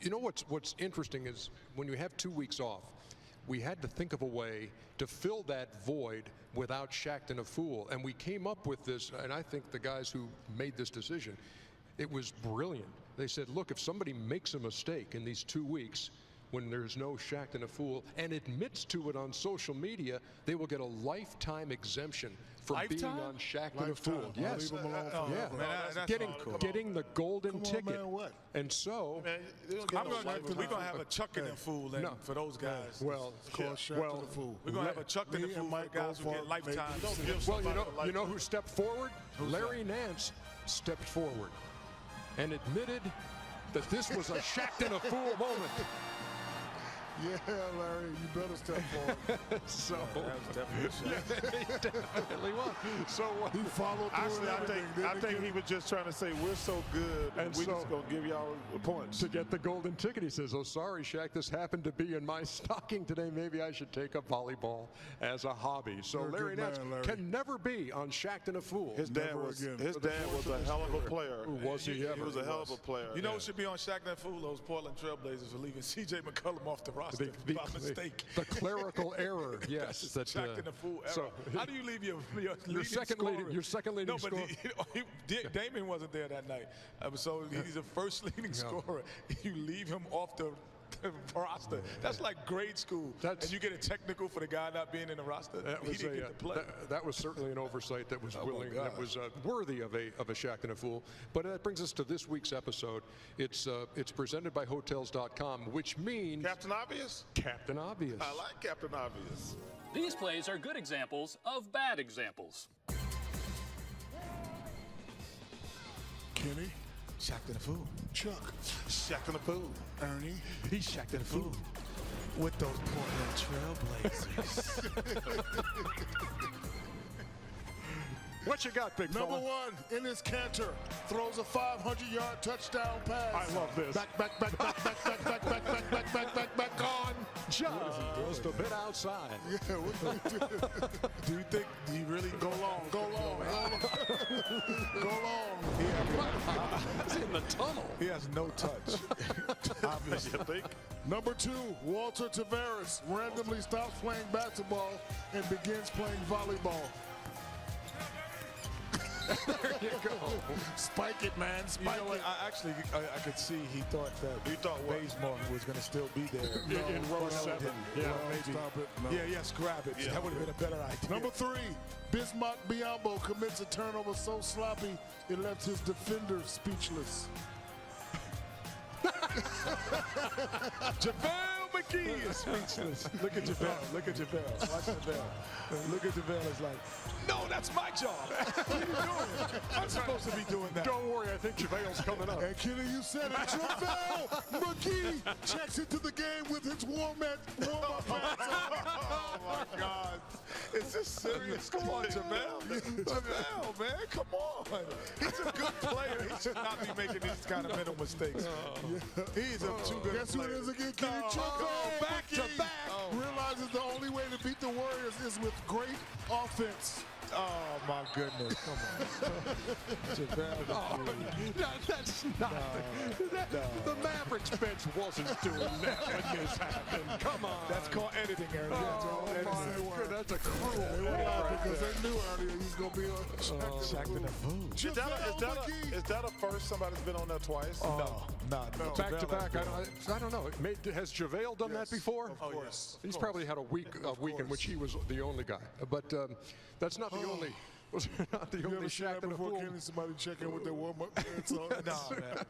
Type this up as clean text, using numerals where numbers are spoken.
You know what's interesting is when you have 2 weeks off, we had to think of a way to fill that void without Shaqtin a fool. And we came up with this, and I think the guys who made this decision, it was brilliant. They said, look, if somebody makes a mistake in these 2 weeks, when there's no Shaqtin a fool, and admits to it on social media, they will get a lifetime exemption from being on Shaqtin a fool. Yes, getting the golden ticket. And so, we're gonna have a Shaqtin a fool for those guys. Well, we're gonna have a Shaqtin a fool for guys who get lifetime. Well, you know who stepped forward? Larry Nance stepped forward and admitted that this was a Shaqtin a fool moment. Yeah, Larry, you better step forward. So that was definitely he definitely was. So he followed through. Actually, I think he was just trying to say we're so good, and we're just gonna give y'all points to get the golden ticket. He says, "Oh, sorry, Shaq, this happened to be in my stocking today. Maybe I should take up volleyball as a hobby." So Larry Nance can never be on Shaqtin a fool. His dad was a hell of a player. Was he ever? He was a hell of a player. You know who should be on Shaqtin a fool? Those Portland Trailblazers for leaving C.J. McCollum off the roster. By mistake. The clerical error, yes. That's Shaqtin a fool error. So, how do you leave your second leading scorer? But Damon wasn't there that night. So he's the first leading scorer. You leave him off the roster. That's like grade school. And you get a technical for the guy not being in the roster. He didn't get to play. That was certainly an oversight that was that was worthy of a Shaqtin a fool. But that brings us to this week's episode. It's presented by Hotels.com, which means Captain Obvious. Captain Obvious. I like Captain Obvious. These plays are good examples of bad examples. Kenny. Shaqtin a fool. Chuck. Shaqtin a fool. Ernie. He's Shaqtin a fool. With those Portland Trailblazers. What you got, big fella? Number one, in his canter, throws a 500-yard touchdown pass. I love this. Back, on. Just a bit outside. Yeah, what do you do? Do you really go long? Go long. That's in the tunnel. He has no touch. Obviously, I think. Number two, Walter Tavares randomly stops playing basketball and begins playing volleyball. There you go. Spike it, man. Spike it. I could see he thought that Bazemore was going to still be there. In row 7. Yeah, maybe. Stop it. No. Yes, grab it. Yeah. That would have been a better idea. Number three, Bismarck Biyombo commits a turnover so sloppy it left his defender speechless. JaVale McGee is speechless. Look at JaVale. Look at JaVale. Watch JaVale. Look at JaVale. It's like, no, that's my job. What are you doing? I'm supposed to be doing that. Don't worry, I think JaVale's coming up. And Kenny, you said it. JaVale McGee checks into the game with his warm-up pants on. Oh, my God. Is this serious? Come on, JaVale. JaVale, man, come on. He's a good player. He should not be making these kind of mental mistakes. He's a too good Guess who it is again, Kenny? Back to back. Realizes the only way to beat the Warriors is with great offense. Oh, my goodness. Come on. That's not. The Mavericks bench wasn't doing that when this happened. Come on. That's called editing, Aaron. That's a cruel because they knew earlier he was going to be on Shaqtin a fool. Is that a first somebody's been on there twice? No. Back to back. I don't know. Has JaVale done that before? Of course. He's probably had a week in which he was the only guy. But that's not the only. Was not the only Shaqtin a fool. Before Kenny, somebody check in with their warm-up pants on? No, man.